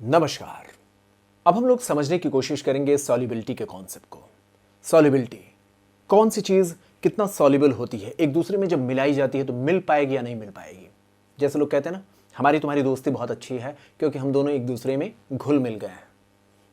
नमस्कार। अब हम लोग समझने की कोशिश करेंगे सॉल्युबिलिटी के कॉन्सेप्ट को। सॉल्युबिलिटी, कौन सी चीज़ कितना सॉल्युबल होती है, एक दूसरे में जब मिलाई जाती है तो मिल पाएगी या नहीं मिल पाएगी। जैसे लोग कहते हैं ना, हमारी तुम्हारी दोस्ती बहुत अच्छी है क्योंकि हम दोनों एक दूसरे में घुल मिल गए हैं।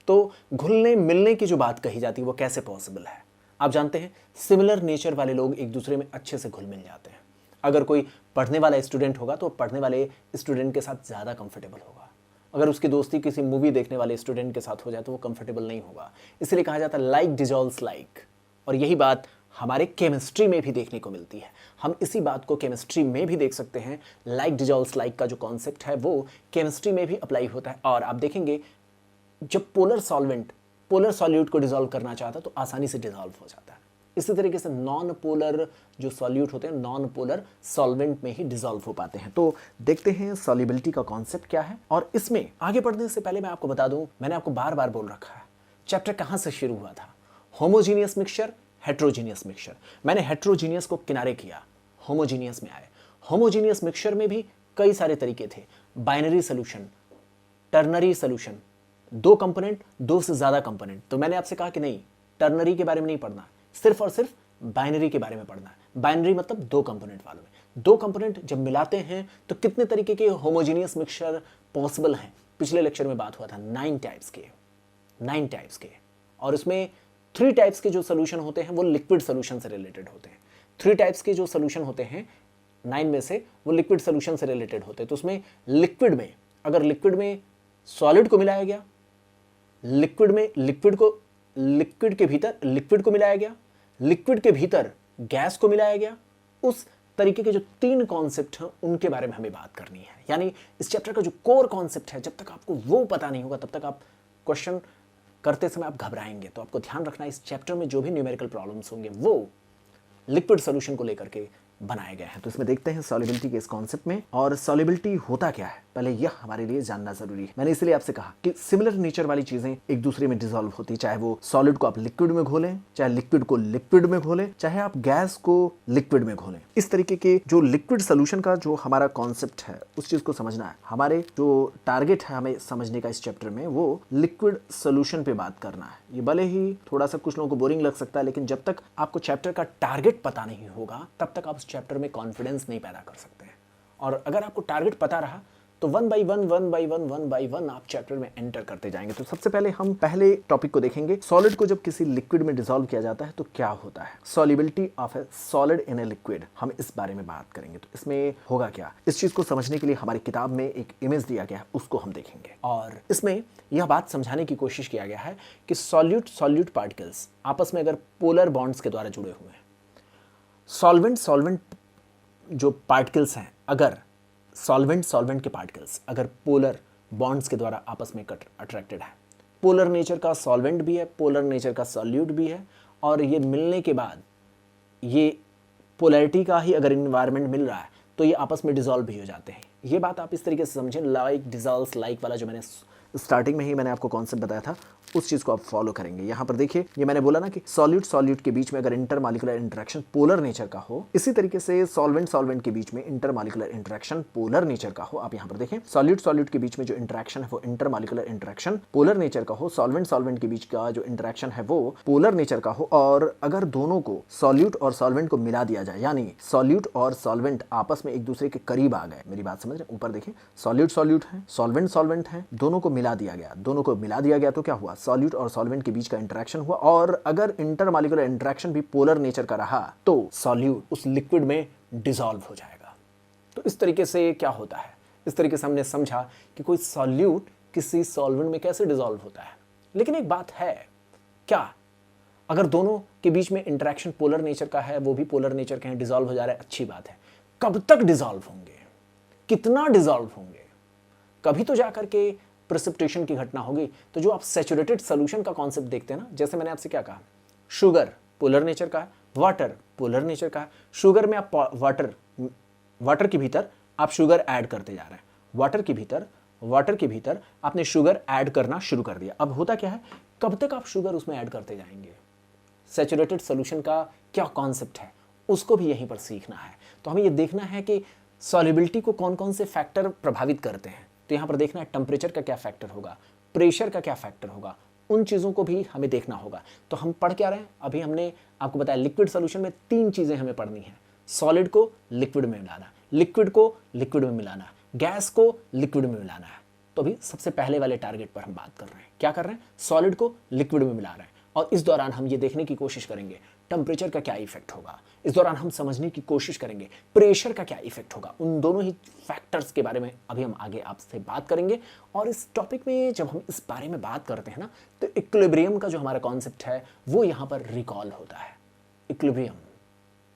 तो घुलने मिलने की जो बात कही जाती है वो कैसे पॉसिबल है। आप जानते हैं, सिमिलर नेचर वाले लोग एक दूसरे में अच्छे से घुल मिल जाते हैं। अगर कोई पढ़ने वाला स्टूडेंट होगा तो पढ़ने वाले स्टूडेंट के साथ ज़्यादा कंफर्टेबल होगा। अगर उसकी दोस्ती किसी मूवी देखने वाले स्टूडेंट के साथ हो जाए तो वो कंफर्टेबल नहीं होगा। इसलिए कहा जाता है लाइक डिजॉल्व्स लाइक। और यही बात हमारे केमिस्ट्री में भी देखने को मिलती है। हम इसी बात को केमिस्ट्री में भी देख सकते हैं। लाइक डिजॉल्व्स लाइक का जो कॉन्सेप्ट है वो केमिस्ट्री में भी अप्लाई होता है। और आप देखेंगे, जब पोलर सॉल्वेंट पोलर सॉल्यूट को डिजॉल्व करना चाहता है तो आसानी से डिजॉल्व हो जाता है। इसी तरीके से नॉन पोलर जो सॉल्यूट होते हैं नॉन पोलर सॉल्वेंट में ही डिजॉल्व हो पाते हैं। तो देखते हैं सॉल्युबिलिटी का कॉन्सेप्ट क्या है। और इसमें आगे बढ़ने से पहले मैं आपको बता दूं, मैंने आपको बार बार बोल रखा है, चैप्टर कहां से शुरू हुआ था। Homogeneous mixture, heterogeneous mixture. मैंने हेट्रोजीनियस को किनारे किया, होमोजीनियस में आए। होमोजीनियस मिक्सचर में भी कई सारे तरीके थे। बाइनरी सोल्यूशन, टर्नरी सोल्यूशन, दो कंपोनेंट, दो से ज्यादा कंपोनेंट। तो मैंने आपसे कहा कि नहीं, टर्नरी के बारे में नहीं पढ़ना, सिर्फ और सिर्फ बाइनरी के बारे में पढ़ना है। बाइनरी मतलब दो कंपोनेंट वालों में। दो कंपोनेंट जब मिलाते हैं तो कितने तरीके के होमोजीनियस मिक्सचर पॉसिबल हैं। पिछले लेक्चर में बात हुआ था 9 टाइप्स के। और इसमें 3 टाइप्स के जो सोल्यूशन होते हैं वो लिक्विड सोल्यूशन से रिलेटेड होते हैं। 3 टाइप्स के जो सोल्यूशन होते हैं 9 में से वो लिक्विड सोल्यूशन से रिलेटेड होते हैं। तो उसमें लिक्विड में, अगर लिक्विड में सॉलिड को मिलाया गया, लिक्विड के भीतर लिक्विड को मिलाया गया, लिक्विड के भीतर गैस को मिलाया गया, उस तरीके के जो 3 कॉन्सेप्ट हैं उनके बारे में हमें बात करनी है। यानी इस चैप्टर का जो कोर कॉन्सेप्ट है, जब तक आपको वो पता नहीं होगा तब तक आप क्वेश्चन करते समय आप घबराएंगे। तो आपको ध्यान रखना है, इस चैप्टर में जो भी न्यूमेरिकल प्रॉब्लम्स होंगे वो लिक्विड सोल्यूशन को लेकर के बनाए गए हैं। तो इसमें देखते हैं सॉल्युबिलिटी के इस कॉन्सेप्ट में। और सॉल्युबिलिटी होता क्या है, पहले यह हमारे लिए जानना जरूरी है। मैंने इसलिए आपसे कहा कि सिमिलर नेचर वाली चीजें एक दूसरे में डिसॉल्व होती, चाहे वो सॉलिड को आप लिक्विड में घोलें, चाहे लिक्विड को लिक्विड में घोलें, चाहे आप गैस को लिक्विड में घोलें। इस तरीके के जो लिक्विड सोल्यूशन का जो हमारा कॉन्सेप्ट है उस चीज को समझना है। हमारे जो टारगेट है हमें समझने का इस चैप्टर में वो लिक्विड सोल्यूशन पे बात करना है। ये भले ही थोड़ा सा कुछ लोगों को बोरिंग लग सकता है, लेकिन जब तक आपको चैप्टर का टारगेट पता नहीं होगा तब तक आप उस चैप्टर में कॉन्फिडेंस नहीं पैदा कर सकते हैं। और अगर आपको टारगेट पता रहा तो वन बाई वन आप चैप्टर में एंटर करते जाएंगे। तो सबसे पहले हम पहले टॉपिक को देखेंगे। सॉलिड को जब किसी लिक्विड में डिसॉल्व किया जाता है तो क्या होता है, solubility of A solid in a liquid, हम इस बारे में बात करेंगे। तो इसमें होगा क्या, इस चीज को समझने के लिए हमारी किताब में एक इमेज दिया गया है, उसको हम देखेंगे। और इसमें यह बात समझाने की कोशिश किया गया है कि सॉल्यूट पार्टिकल्स आपस में अगर पोलर बॉन्ड्स के द्वारा जुड़े हुए हैं, सॉल्वेंट जो पार्टिकल्स हैं, अगर सॉल्वेंट के पार्टिकल्स अगर पोलर बॉन्ड्स के द्वारा आपस में अट्रैक्टेड है, पोलर नेचर का सॉल्वेंट भी है, पोलर नेचर का सॉल्यूट भी है, और ये मिलने के बाद ये पोलैरिटी का ही अगर इन्वायरमेंट मिल रहा है तो ये आपस में डिसॉल्व भी हो जाते हैं। ये बात आप इस तरीके से समझें, लाइक डिसॉल्व्स लाइक वाला जो मैंने स्टार्टिंग में ही मैंने आपको कॉन्सेप्ट बताया था उस चीज को आप फॉलो करेंगे। यहां पर देखिए, ये मैंने बोला ना कि सॉल्यूट के बीच में अगर इंटरमॉलिक्यूलर इंटरेक्शन पोलर नेचर का हो, इसी तरीके से सॉल्वेंट के बीच में इंटरमॉलिक्यूलर इंटरेक्शन पोलर नेचर का हो। आप यहां पर देखें, सॉल्यूट के बीच में जो इंटरेक्शन है वो इंटरमॉलिक्यूलर इंटरेक्शन पोलर नेचर का हो, सॉल्वेंट के बीच का जो इंटरेक्शन है वो पोलर नेचर का हो। और अगर दोनों को, सॉल्यूट और सॉल्वेंट को मिला दिया जाए, यानी सॉल्यूट और सॉल्वेंट आपस में एक दूसरे के करीब आ गए, मेरी बात समझ रहे हैं, ऊपर देखें सॉल्यूट है, सॉल्वेंट है, दोनों को मिला दिया गया तो क्या हुआ, सॉल्यूट और सॉल्वेंट के बीच का इंटरेक्शन हुआ। और अगर इंटरमॉलिक्यूलर इंटरेक्शन भी पोलर नेचर का रहा तो सॉल्यूट उस लिक्विड में डिसॉल्व हो जाएगा। तो इस तरीके से क्या होता है, इस तरीके से हमने समझा कि कोई सॉल्यूट किसी सॉल्वेंट में कैसे डिसॉल्व होता है। लेकिन एक बात है, क्या अगर दोनों के बीच में इंटरेक्शन पोलर नेचर का है, वो भी पोलर नेचर के हैं, डिसॉल्व हो जा रहा है, अच्छी बात है। कब तक डिसॉल्व होंगे, कितना डिसॉल्व होंगे, कभी तो जाकर के प्रेसिपिटेशन की घटना होगी। तो जो आप सैचुरेटेड सॉल्यूशन का कॉन्सेप्ट देखते हैं ना, जैसे मैंने आपसे क्या कहा, शुगर पोलर नेचर का है, वाटर पोलर नेचर का है। शुगर में आप वाटर के भीतर आप शुगर ऐड करते जा रहे हैं, वाटर के भीतर आपने शुगर ऐड करना शुरू कर दिया। अब होता क्या है, कब तक आप शुगर उसमें ऐड करते जाएंगे। सैचुरेटेड सॉल्यूशन का क्या कॉन्सेप्ट है उसको भी यहीं पर सीखना है। तो हमें ये देखना है कि सॉल्युबिलिटी को कौन कौन से फैक्टर प्रभावित करते हैं। तो यहाँ पर देखना है टेम्परेचर का क्या फैक्टर होगा, प्रेशर का क्या फैक्टर होगा, उन चीज़ों को भी हमें देखना होगा। तो हम पढ़ क्या रहे हैं, अभी हमने आपको बताया लिक्विड सोल्यूशन में 3 चीज़ें हमें पढ़नी है। सॉलिड को लिक्विड में मिलाना, लिक्विड को लिक्विड में मिलाना, गैस को लिक्विड में मिलाना है। तो अभी सबसे पहले वाले टारगेट पर हम बात कर रहे हैं। क्या कर रहे हैं, सॉलिड को लिक्विड में मिला रहे हैं। और इस दौरान हम ये देखने की कोशिश करेंगे टेम्परेचर का क्या इफेक्ट होगा। इस दौरान हम समझने की कोशिश करेंगे प्रेशर का क्या इफेक्ट होगा। उन दोनों ही फैक्टर्स के बारे में अभी हम आगे आपसे बात करेंगे। और इस टॉपिक में जब हम इस बारे में बात करते हैं ना, तो इक्विलिब्रियम का जो हमारा कॉन्सेप्ट है वो यहाँ पर रिकॉल होता है। इक्विलिब्रियम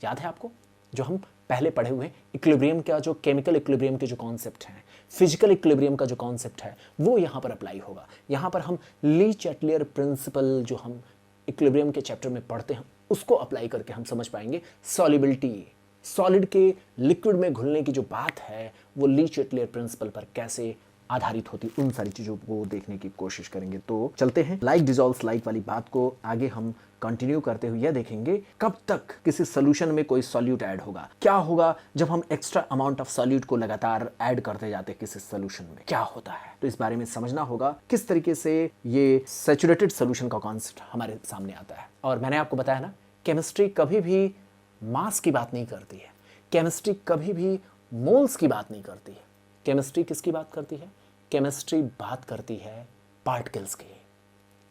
याद है आपको, जो हम पहले पढ़े हुए इक्विलिब्रियम का जो केमिकल इक्विलिब्रियम के जो कॉन्सेप्ट हैं, फिजिकल इक्विलिब्रियम का जो कॉन्सेप्ट है वो यहाँ पर अप्लाई होगा। यहाँ पर हम ली चैटलियर प्रिंसिपल जो हम इक्विलिब्रियम के चैप्टर में पढ़ते हैं उसको अप्लाई करके हम समझ पाएंगे सॉल्युबिलिटी, सॉलिड के लिक्विड में घुलने की जो बात है वो ली चैटलियर प्रिंसिपल पर कैसे आधारित होती, उन सारी चीज़ों को देखने की कोशिश करेंगे। तो चलते हैं लाइक डिसॉल्व्स लाइक वाली बात को आगे हम कंटिन्यू करते हुए यह देखेंगे कब तक किसी सोल्यूशन में कोई सॉल्यूट ऐड होगा, क्या होगा जब हम एक्स्ट्रा अमाउंट ऑफ सॉल्यूट को लगातार ऐड करते जाते हैं किसी सोल्यूशन में, क्या होता है। तो इस बारे में समझना होगा किस तरीके से ये सैचुरेटेड सोल्यूशन का कॉन्सेप्ट हमारे सामने आता है। और मैंने आपको बताया ना, केमिस्ट्री कभी भी मास की बात नहीं करती है, केमिस्ट्री कभी भी मोल्स की बात नहीं करती है। केमिस्ट्री किसकी बात करती है, केमिस्ट्री बात करती है पार्टिकल्स की।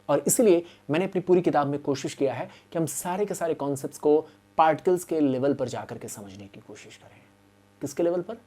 और इसलिए मैंने अपनी पूरी किताब में कोशिश किया है कि हम सारे के सारे कॉन्सेप्ट्स को पार्टिकल्स के लेवल पर जाकर के समझने की कोशिश करें। किसके लेवल पर,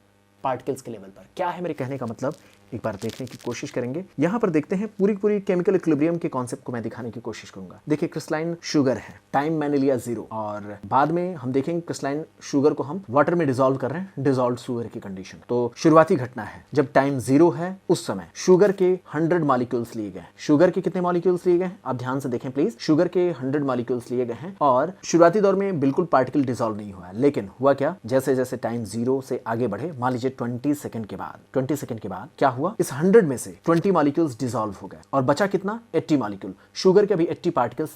पार्टिकल्स के लेवल पर। क्या है मेरे कहने का मतलब, एक बार देखने की कोशिश करेंगे। यहां पर देखते हैं पूरी केमिकल इक्विलिब्रियम के कॉन्सेप्ट को मैं दिखाने की कोशिश करूंगा। देखिए क्रिस्टलाइन शुगर है, टाइम मैंने लिया 0 और बाद में हम देखेंगे क्रिस्टलाइन शुगर को हम वाटर में डिसॉल्व कर रहे हैं, डिसॉल्व शुगर की कंडीशन। तो शुरुआती घटना है जब टाइम 0 है उस समय शुगर के 100 मॉलिक्यूल्स लिए गए। शुगर के कितने मॉलिक्यूल्स लिए गए आप ध्यान से देखें प्लीज। शुगर के 100 मॉलिक्यूल्स लिए गए हैं और शुरुआती दौर में बिल्कुल पार्टिकल डिसॉल्व नहीं हुआ, लेकिन हुआ क्या, जैसे जैसे टाइम 0 से आगे बढ़े, मान लीजिए 20 सेकंड के बाद क्या हुआ, इस 100 में से 20 मॉलिक्यूल्स डिसॉल्व हो गए और बचा कितना, 80 मॉलिक्यूल। शुगर के अभी 80 पार्टिकल्स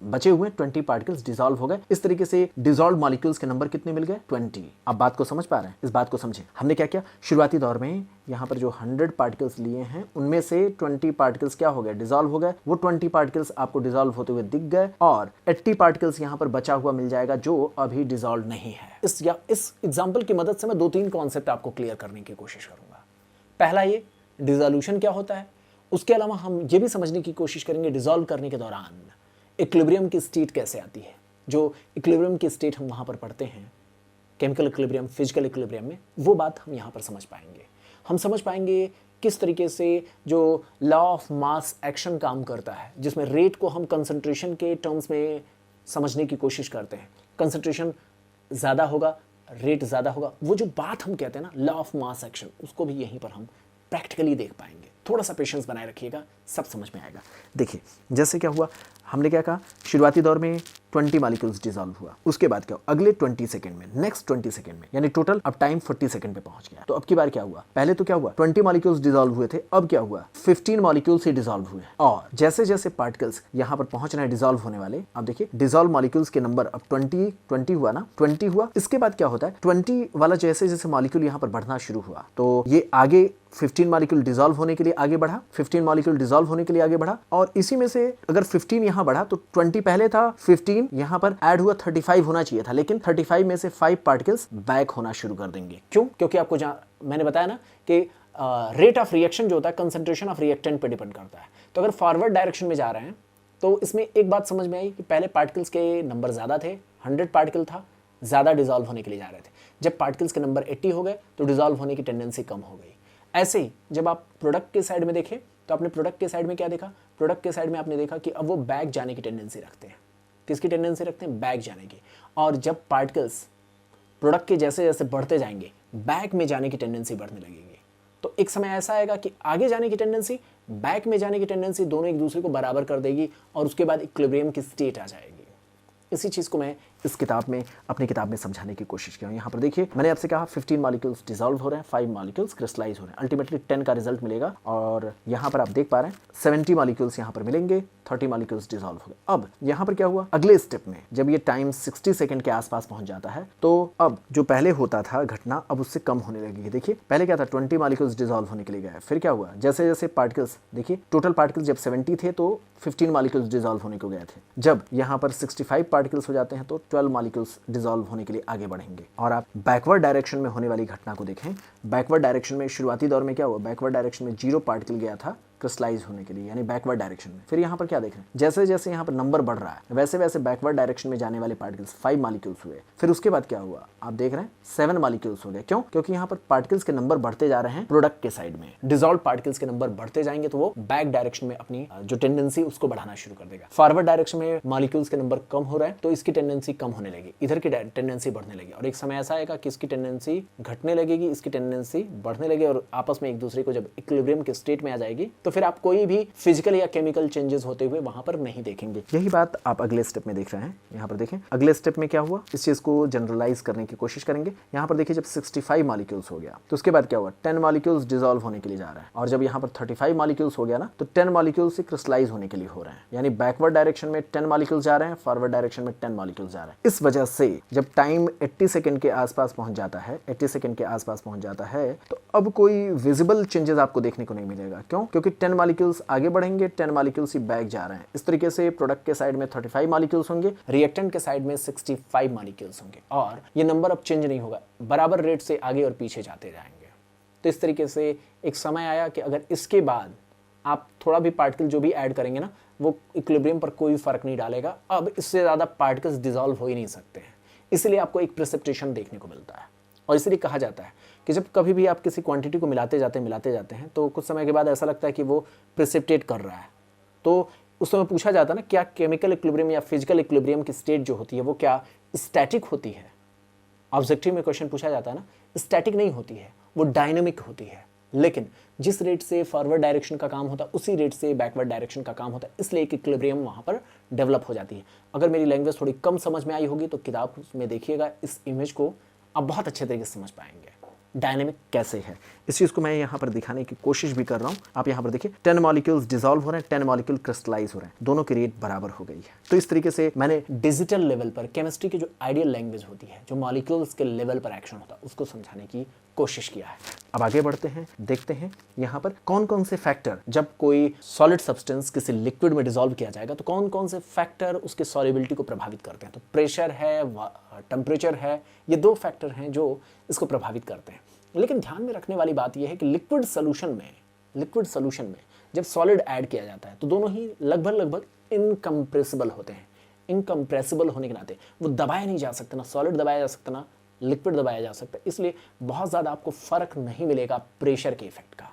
बचे हुए, 20 पार्टिकल्स डिसॉल्व हो गए। इस तरीके से डिसॉल्व मॉलिक्यूल्स के नंबर कितने मिल गए, 20। अब बात को समझ पा रहे हैं, इस बात को समझें। हमने क्या किया, शुरुआती दौर में यहाँ पर जो 100 पार्टिकल्स लिए हैं उनमें से 20 पार्टिकल्स क्या हो गए, डिसॉल्व हो गए। वो 20 पार्टिकल्स आपको डिसॉल्व होते हुए दिख गए और 80 पार्टिकल्स यहाँ पर बचा हुआ मिल जाएगा जो अभी डिसॉल्व नहीं है। इस एग्जाम्पल की मदद से मैं 2-3 कॉन्सेप्ट आपको क्लियर करने की कोशिश करूंगा। पहला ये डिसोल्यूशन क्या होता है, उसके अलावा हम ये भी समझने की कोशिश करेंगे डिसॉल्व करने के दौरान इक्विलिब्रियम की स्टेट कैसे आती है। जो इक्विलिब्रियम की स्टेट हम वहाँ पर पढ़ते हैं केमिकल इक्विलिब्रियम, फिजिकल इक्विलिब्रियम में, वो बात हम यहाँ पर समझ पाएंगे। हम समझ पाएंगे किस तरीके से जो लॉ ऑफ मास एक्शन काम करता है, जिसमें रेट को हम कंसंट्रेशन के टर्म्स में समझने की कोशिश करते हैं। कंसंट्रेशन ज़्यादा होगा, रेट ज़्यादा होगा, वो जो बात हम कहते हैं ना लॉ ऑफ मास एक्शन, उसको भी यहीं पर हम प्रैक्टिकली देख पाएंगे। थोड़ा सा पेशेंस बनाए रखिएगा, सब समझ में आएगा। देखिए जैसे क्या हुआ, हमने क्या कहा, शुरुआती दौर में 20 मॉलिक्यूल्स डिसॉल्व हुआ, उसके बाद क्या हुआ, अगले 20 सेकंड में, नेक्स्ट 20 सेकंड में, यानी टोटल अब टाइम 40 सेकंड पे पहुंच गया। तो अब की बार क्या हुआ, पहले तो क्या हुआ 20 मॉलिक्यूल्स डिसॉल्व हुए थे, अब क्या हुआ 15 मॉलिक्यूल्स ही डिसॉल्व हुए। और जैसे जैसे पार्टिकल्स यहाँ पर पहुंच रहे हैं डिसॉल्व होने वाले, अब देखिए डिसॉल्व मॉलिक्यूल्स के नंबर अब 20 हुआ ना, 20 हुआ। इसके बाद क्या होता है, 20 वाला जैसे जैसे मॉलिक्यूल यहाँ पर बढ़ना शुरू हुआ तो ये आगे 15 मॉलिक्यूल डिसॉल्व होने के लिए आगे बढ़ा, 15 मॉलिक्यूल डिसॉल्व होने के लिए आगे बढ़ा, और इसी में से अगर 15 यहाँ बढ़ा तो 20 पहले था, 15 यहाँ पर ऐड हुआ, 35 होना चाहिए था, लेकिन 35 में से 5 पार्टिकल्स बैक होना शुरू कर देंगे। क्यों? क्योंकि आपको मैंने बताया ना कि रेट ऑफ रिएक्शन जो होता है कंसंट्रेशन ऑफ रिएक्टेंट पे डिपेंड करता है। तो अगर फॉरवर्ड डायरेक्शन में जा रहे हैं तो इसमें एक बात समझ में आई कि पहले पार्टिकल्स के नंबर ज़्यादा थे, 100 पार्टिकल था, ज़्यादा डिसॉल्व होने के लिए जा रहे थे। जब पार्टिकल्स के नंबर 80 हो गए तो डिसॉल्व होने की टेंडेंसी कम हो गई। ऐसे ही जब आप प्रोडक्ट के साइड में देखें तो आपने प्रोडक्ट के साइड में क्या देखा, प्रोडक्ट के साइड में आपने देखा कि अब वो बैक जाने की टेंडेंसी रखते हैं। किसकी टेंडेंसी रखते हैं? बैक जाने की। और जब पार्टिकल्स प्रोडक्ट के जैसे जैसे बढ़ते जाएंगे बैक में जाने की टेंडेंसी बढ़ने लगेगी। तो एक समय ऐसा आएगा कि आगे जाने की टेंडेंसी, बैक में जाने की टेंडेंसी दोनों एक दूसरे को बराबर कर देगी और उसके बाद इक्विलिब्रियम की स्टेट आ जाएगी। इसी चीज़ को मैं इस किताब में, अपनी किताब में समझाने की कोशिश किया हूं। यहाँ पर देखिए, मैंने आपसे कहा 15 मॉलिक्यूल्स डिसॉल्व हो रहे हैं, 5 मॉलिक्यूल्स क्रिस्टलाइज हो रहे हैं, अल्टीमेटली 10 का रिजल्ट मिलेगा। और यहाँ पर आप देख पा रहे हैं 70 मॉलिक्यूल्स यहाँ पर मिलेंगे, 30 मॉलिक्यूल्स डिसॉल्व हो गए। अब यहाँ पर क्या हुआ, अगले स्टेप में जब ये टाइम 60 सेकंड के आसपास पहुंच जाता है, तो अब जो पहले होता था घटना अब उससे कम होने लगेगी। देखिए पहले क्या था, 20 मॉलिक्यूल्स डिसॉल्व होने के लिए गए, फिर क्या हुआ, जैसे जैसे पार्टिकल्स, देखिए टोटल पार्टिकल्स जब 70 थे तो 15 मॉलिक्यूल्स डिसॉल्व होने को गए थे। जब यहाँ पर 65 पार्टिकल्स हो जाते हैं तो 12 मॉलिक्यूल्स डिसॉल्व होने के लिए आगे बढ़ेंगे। और आप बैकवर्ड डायरेक्शन में होने वाली घटना को देखें, बैकवर्ड डायरेक्शन में शुरुआती दौर में क्या हुआ, बैकवर्ड डायरेक्शन में 0 पार्टिकल गया था क्रिस्टलाइज होने के लिए, यानी बैकवर्ड डायरेक्शन में। फिर यहाँ पर क्या देख रहे हैं, जैसे जैसे यहाँ पर नंबर बढ़ रहा है वैसे वैसे बैकवर्ड डायरेक्शन में जाने वाले पार्टिकल्स 5 मॉलिक्यूल्स हुए। फिर उसके बाद क्या हुआ, आप देख रहे हैं 7 मॉलिक्यूल्स हो गए। क्यों, क्योंकि यहाँ पर पार्टिकल्स के नंबर बढ़ते जा रहे हैं प्रोडक्ट के साइड में। डिसॉल्व पार्टिकल्स के नंबर बढ़ते जाएंगे तो वो बैक डायरेक्शन में अपनी जो टेंडेंसी उसको बढ़ाना शुरू कर देगा। फॉरवर्ड डायरेक्शन में मॉलिक्यूल्स के नंबर कम हो रहे हैं तो इसकी टेंडेंसी कम होने लगी, इधर की टेंडेंसी बढ़ने लगी। और एक समय ऐसा आएगा कि इसकी टेंडेंसी घटने लगेगी, इसकी टेंडेंसी बढ़ने लगेगी, और आपस में एक दूसरे को जब इक्विलिब्रियम के स्टेट में आ जाएगी तो फिर आप कोई भी फिजिकल या केमिकल चेंजेस होते हुए वहां पर नहीं देखेंगे। यही बात आप अगले स्टेप में देख रहे हैं। यहाँ पर देखें अगले स्टेप में क्या हुआ, इस चीज को जनरलाइज करने की कोशिश करेंगे। यहाँ पर देखिए जब 65 मॉलिक्यूल्स हो गया तो उसके बाद क्या हुआ, 10 मॉलिक्यूल्स डिसॉल्व होने के लिए जा रहा है। और जब यहाँ पर 35 मॉलिक्यूल्स हो गया ना तो 10 मॉलिक्यूल्स से क्रिस्टलाइज होने के लिए हो रहे हैं, यानी बैकवर्ड डायरेक्शन में 10 मॉलिक्यूल्स जा रहे हैं, फॉरवर्ड डायरेक्शन में 10 मॉलिक्यूल्स जा रहे हैं। इस वजह से जब टाइम 80 सेकंड के आसपास पहुंच जाता है, 80 सेकंड के आसपास पहुंच जाता है तो अब कोई विजिबल चेंजेस आपको देखने को नहीं मिलेगा। क्यों, क्योंकि 10 मॉलिक्यूल्स आगे बढ़ेंगे, 10 मॉलिक्यूल्स ही बैक जा रहे हैं। इस तरीके से प्रोडक्ट के साइड में 35 मॉलिक्यूल्स होंगे, रिएक्टेंट के साइड में 65 मॉलिक्यूल्स होंगे, और ये नंबर अब चेंज नहीं होगा, बराबर रेट से आगे और पीछे जाते जाएंगे। तो इस तरीके से एक समय आया कि अगर इसके बाद आप थोड़ा भी पार्टिकल जो भी ऐड करेंगे ना वो इक्विलिब्रियम पर कोई फर्क नहीं डालेगा। अब इससे ज़्यादा पार्टिकल्स डिसॉल्व हो ही नहीं सकते हैं, इसलिए आपको एक प्रेसिपिटेशन देखने को मिलता है। और इसलिए कहा जाता है कि जब कभी भी आप किसी क्वांटिटी को मिलाते जाते हैं तो कुछ समय के बाद ऐसा लगता है कि वो प्रेसिपिटेट कर रहा है। तो उस समय पूछा जाता है ना, क्या केमिकल इक्विलिब्रियम या फिजिकल इक्विलिब्रियम की स्टेट जो होती है वो क्या स्टैटिक होती है? ऑब्जेक्टिव में क्वेश्चन पूछा जाता है ना, स्टैटिक नहीं होती है, वो डायनेमिक होती है। लेकिन जिस रेट से फॉरवर्ड डायरेक्शन का काम होता है उसी रेट से बैकवर्ड डायरेक्शन का काम होता है, इसलिए एक इक्विलिब्रियम वहाँ पर डेवलप हो जाती है। अगर मेरी लैंग्वेज थोड़ी कम समझ में आई होगी तो किताब में देखिएगा, इस इमेज को आप बहुत अच्छे तरीके से समझ पाएंगे डायनेमिक कैसे है। इस चीज़ को मैं यहाँ पर दिखाने की कोशिश भी कर रहा हूँ। आप यहाँ पर देखिए 10 मॉलिक्यूल्स डिसॉल्व हो रहे हैं, 10 मॉलिक्यूल क्रिस्टलाइज हो रहे हैं, दोनों की रेट बराबर हो गई है। तो इस तरीके से मैंने डिजिटल लेवल पर केमिस्ट्री की जो आइडियल लैंग्वेज होती है, जो मॉलिक्यूल्स के लेवल पर एक्शन होता है, उसको समझाने की कोशिश किया है। अब आगे बढ़ते हैं, देखते हैं यहाँ पर कौन कौन से फैक्टर, जब कोई सॉलिड सब्सटेंस किसी लिक्विड में डिसॉल्व किया जाएगा तो कौन कौन से फैक्टर उसके सॉल्युबिलिटी को प्रभावित करते हैं। तो प्रेशर है, टेम्परेचर है, ये 2 फैक्टर हैं जो इसको प्रभावित करते हैं। लेकिन ध्यान में रखने वाली बात यह है कि लिक्विड सोल्यूशन में जब सॉलिड ऐड किया जाता है तो दोनों ही लगभग इनकम्प्रेसिबल होते हैं। इनकम्प्रेसिबल होने के नाते वो दबाया नहीं जा सकता, ना सॉलिड दबाया जा सकता ना लिक्विड दबाया जा सकता, इसलिए बहुत ज़्यादा आपको फर्क नहीं मिलेगा प्रेशर के इफेक्ट का।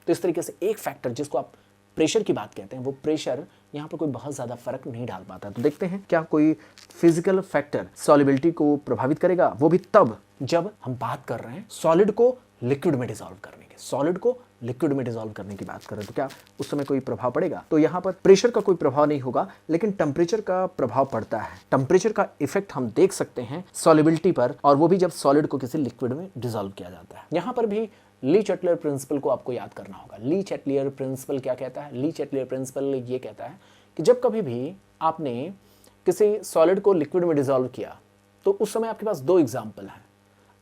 तो इस तरीके से एक फैक्टर जिसको आप प्रेशर की बात कहते हैं, वो प्रेशर यहाँ पर कोई बहुत ज़्यादा फर्क नहीं डाल पाता। तो देखते हैं क्या कोई फिजिकल फैक्टर सॉल्युबिलिटी को प्रभावित करेगा, वो भी तब जब हम बात कर रहे हैं सॉलिड को लिक्विड में डिसॉल्व करने की, सॉलिड को लिक्विड में डिसॉल्व करने की बात कर रहे हैं। तो क्या उस समय कोई प्रभाव पड़ेगा? तो यहाँ पर प्रेशर का कोई प्रभाव नहीं होगा, लेकिन टेम्परेचर का प्रभाव पड़ता है। टेम्परेचर का इफेक्ट हम देख सकते हैं सॉल्युबिलिटी पर, और वो भी जब सॉलिड को किसी लिक्विड में डिसॉल्व किया जाता है। यहाँ पर भी ली चैटलियर प्रिंसिपल को आपको याद करना होगा। ली चैटलियर प्रिंसिपल क्या कहता है? ली चैटलियर प्रिंसिपल ये कहता है कि जब कभी भी आपने किसी सॉलिड को लिक्विड में डिसॉल्व किया तो उस समय आपके पास 2 एग्जाम्पल हैं।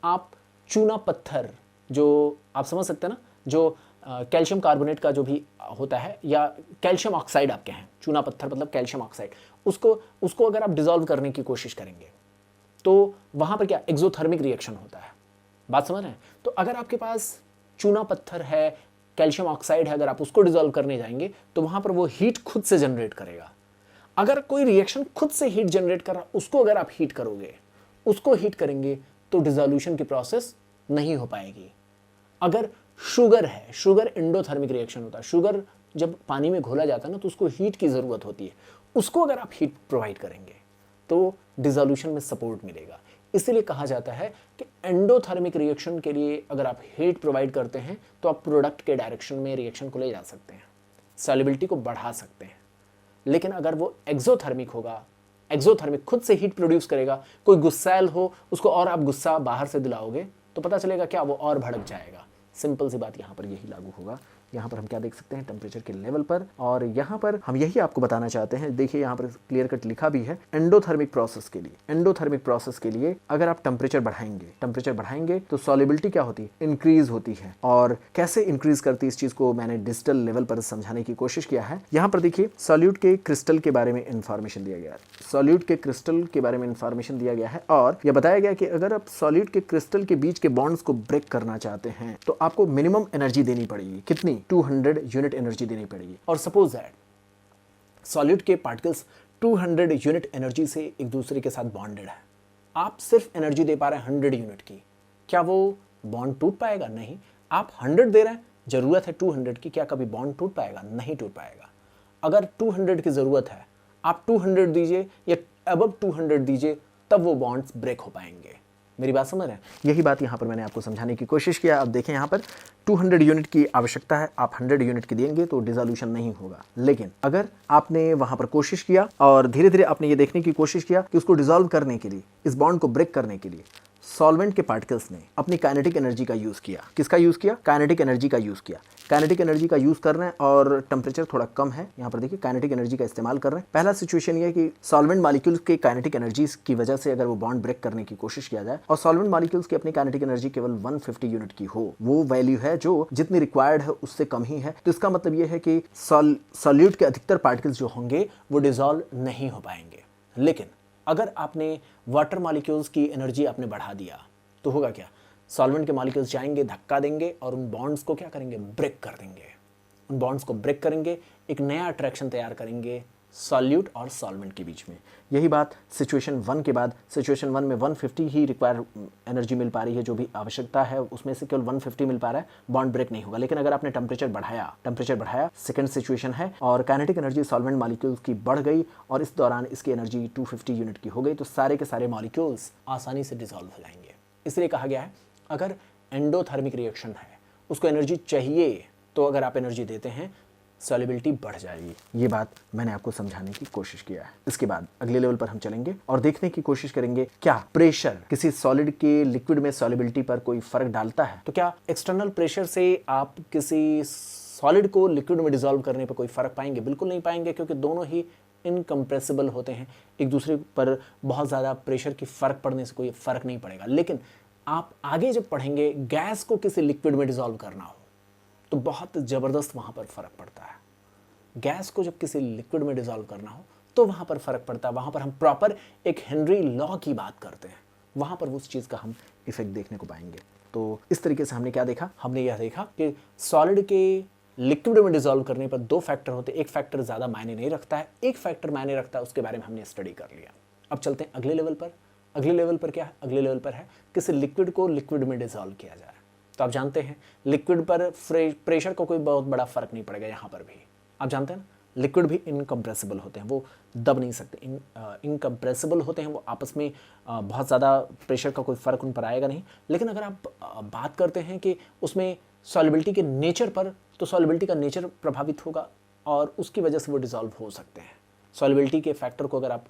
आप चूना पत्थर, जो आप समझ सकते हैं ना, जो कैल्शियम कार्बोनेट का जो भी होता है, या कैल्शियम ऑक्साइड आप कहें, चूना पत्थर मतलब कैल्शियम ऑक्साइड, उसको अगर आप डिसॉल्व करने की कोशिश करेंगे तो वहाँ पर क्या एक्सोथर्मिक रिएक्शन होता है। बात समझ रहे हैं? तो अगर आपके पास चूना पत्थर है, कैल्शियम ऑक्साइड है, अगर आप उसको डिसॉल्व करने जाएंगे तो वहाँ पर वो हीट खुद से जनरेट करेगा। अगर कोई रिएक्शन खुद से हीट जनरेट कर रहा, उसको अगर आप हीट करोगे, उसको हीट करेंगे तो डिसोल्यूशन की प्रोसेस नहीं हो पाएगी। अगर शुगर है, शुगर एंडोथर्मिक रिएक्शन होता है, शुगर जब पानी में घोला जाता है ना तो उसको हीट की ज़रूरत होती है, उसको अगर आप हीट प्रोवाइड करेंगे तो डिसोल्यूशन में सपोर्ट मिलेगा। इसीलिए कहा जाता है कि एंडोथर्मिक रिएक्शन के लिए अगर आप हीट प्रोवाइड करते हैं तो आप प्रोडक्ट के डायरेक्शन में रिएक्शन को ले जा सकते हैं, सॉल्युबिलिटी को बढ़ा सकते हैं। लेकिन अगर वो एक्सोथर्मिक होगा एक्सोथर्मिक खुद से हीट प्रोड्यूस करेगा, कोई गुस्सैल हो उसको और आप गुस्सा बाहर से दिलाओगे तो पता चलेगा क्या, वो और भड़क जाएगा। सिंपल सी बात यहाँ पर यही लागू होगा। यहाँ पर हम क्या देख सकते हैं, टेम्परेचर के लेवल पर, और यहाँ पर हम यही आपको बताना चाहते हैं। देखिए यहाँ पर क्लियर कट लिखा भी है, एंडोथर्मिक प्रोसेस के लिए, एंडोथर्मिक प्रोसेस के लिए अगर आप टेम्परेचर बढ़ाएंगे तो सॉल्युबिलिटी क्या होती है, इंक्रीज होती है। और कैसे इंक्रीज करती है इस चीज को मैंने डिजिटल लेवल पर समझाने की कोशिश किया है। यहाँ पर देखिए सॉल्यूट के क्रिस्टल के बारे में इंफॉर्मेशन दिया गया है, सॉल्यूट के क्रिस्टल के बारे में इंफॉर्मेशन दिया गया है, और यह बताया गया कि अगर आप सॉल्यूट के क्रिस्टल के बीच के बॉन्ड्स को ब्रेक करना चाहते हैं तो आपको मिनिमम एनर्जी देनी पड़ेगी। कितनी? 200 यूनिट एनर्जी देनी पड़ेगी। और सपोज दैट सॉल्यूट के पार्टिकल्स 200 यूनिट एनर्जी से एक दूसरे के साथ बॉन्डेड है, आप सिर्फ एनर्जी दे पा रहे हैं 100 यूनिट की, क्या वो बॉन्ड टूट पाएगा? नहीं। आप 100 दे रहे हैं, जरूरत है 200 की, क्या कभी बॉन्ड टूट पाएगा? नहीं टूट पाएगा। अगर 200 की जरूरत है, आप 200 दीजिए या अबव 200 दीजिए, तब वो बॉन्ड्स ब्रेक हो पाएंगे। मेरी बात समझ रहे हैं? यही बात यहाँ पर मैंने आपको समझाने की कोशिश किया। अब देखें यहाँ पर 200 यूनिट की आवश्यकता है, आप 100 यूनिट की देंगे तो डिसोल्यूशन नहीं होगा। लेकिन अगर आपने वहाँ पर कोशिश किया और धीरे धीरे आपने ये देखने की कोशिश किया कि उसको डिसॉल्व करने के लिए, इस बॉन्ड को ब्रेक करने के लिए सॉल्वेंट के पार्टिकल्स ने अपनी काइनेटिक एनर्जी का यूज किया। किसका यूज किया? काइनेटिक एनर्जी का यूज किया। काइनेटिक एनर्जी का यूज कर रहे हैं और टेम्परेचर थोड़ा कम है, यहाँ पर देखिए काइनेटिक एनर्जी का इस्तेमाल कर रहे हैं। पहला सिचुएशन ये है कि सॉल्वेंट मॉलिक्यूल्स के काइनेटिक एनर्जी की वजह से अगर वो बॉन्ड ब्रेक करने की कोशिश किया जाए और सॉल्वेंट मॉलिक्यूल्स की अपनी काइनेटिक एनर्जी केवल 150 यूनिट की हो, वो वैल्यू है जो जितनी रिक्वायर्ड है उससे कम ही है, तो इसका मतलब ये है कि सॉल्यूट के अधिकतर पार्टिकल्स जो होंगे वो डिसॉल्व नहीं हो पाएंगे। लेकिन अगर आपने वाटर मॉलिक्यूल्स की एनर्जी आपने बढ़ा दिया तो होगा क्या? सॉल्वेंट के मॉलिक्यूल्स जाएंगे, धक्का देंगे और उन बॉन्ड्स को क्या करेंगे? ब्रेक कर देंगे। उन बॉन्ड्स को ब्रेक करेंगे, एक नया अट्रैक्शन तैयार करेंगे सॉल्यूट और सॉल्वेंट के बीच में। यही बात सिचुएशन 1 के बाद, सिचुएशन 1 में 150 ही रिक्वायर एनर्जी मिल पा रही है, जो भी आवश्यकता है उसमें से केवल 150 मिल पा रहा है, बॉन्ड ब्रेक नहीं होगा। लेकिन अगर आपने टेम्परेचर बढ़ाया, सेकंड सिचुएशन है और काइनेटिक एनर्जी सॉल्वेंट मॉलिक्यूल्स की बढ़ गई और इस दौरान इसकी एनर्जी 250 यूनिट की हो गई, तो सारे के सारे मॉलिक्यूल्स आसानी से डिसॉल्व हो जाएंगे। इसलिए कहा गया है अगर एंडोथर्मिक रिएक्शन है, उसको एनर्जी चाहिए, तो अगर आप एनर्जी देते हैं सॉल्युबिलिटी बढ़ जाएगी। ये बात मैंने आपको समझाने की कोशिश किया है। इसके बाद अगले लेवल पर हम चलेंगे और देखने की कोशिश करेंगे क्या प्रेशर किसी सॉलिड के लिक्विड में सॉल्युबिलिटी पर कोई फर्क डालता है। तो क्या एक्सटर्नल प्रेशर से आप किसी सॉलिड को लिक्विड में डिसॉल्व करने पर कोई फर्क पाएंगे? बिल्कुल नहीं पाएंगे, क्योंकि दोनों ही इनकम्प्रेसिबल होते हैं। एक दूसरे पर बहुत ज़्यादा प्रेशर की फर्क पड़ने से कोई फर्क नहीं पड़ेगा। लेकिन आप आगे जब पढ़ेंगे गैस को किसी लिक्विड में डिसॉल्व करना हो तो बहुत ज़बरदस्त वहाँ पर फ़र्क पड़ता है। गैस को जब किसी लिक्विड में डिसॉल्व करना हो तो वहाँ पर फ़र्क पड़ता है। वहाँ पर हम प्रॉपर एक हेनरी लॉ की बात करते हैं, वहाँ पर उस चीज़ का हम इफेक्ट देखने को पाएंगे। तो इस तरीके से हमने क्या देखा? हमने यह देखा कि सॉलिड के लिक्विड में डिसॉल्व करने पर 2 फैक्टर होते हैं। एक फैक्टर ज़्यादा मायने नहीं रखता है, एक फैक्टर मायने रखता है, उसके बारे में हमने स्टडी कर लिया। अब चलते हैं अगले लेवल पर। अगले लेवल पर क्या है? अगले लेवल पर है किसी लिक्विड को लिक्विड में डिसॉल्व किया जाए। तो आप जानते हैं लिक्विड पर प्रेशर को कोई बहुत बड़ा फर्क नहीं पड़ेगा। यहाँ पर भी आप जानते हैं लिक्विड भी इनकम्प्रेसिबल होते हैं, वो दब नहीं सकते, इनकम्प्रेसिबल होते हैं, वो आपस में बहुत ज़्यादा प्रेशर का कोई फ़र्क उन पर आएगा नहीं। लेकिन अगर आप बात करते हैं कि उसमें सॉल्युबिलिटी के नेचर पर, तो सॉल्युबिलिटी का नेचर प्रभावित होगा और उसकी वजह से वो डिसॉल्व हो सकते हैं। सॉल्युबिलिटी के फैक्टर को अगर आप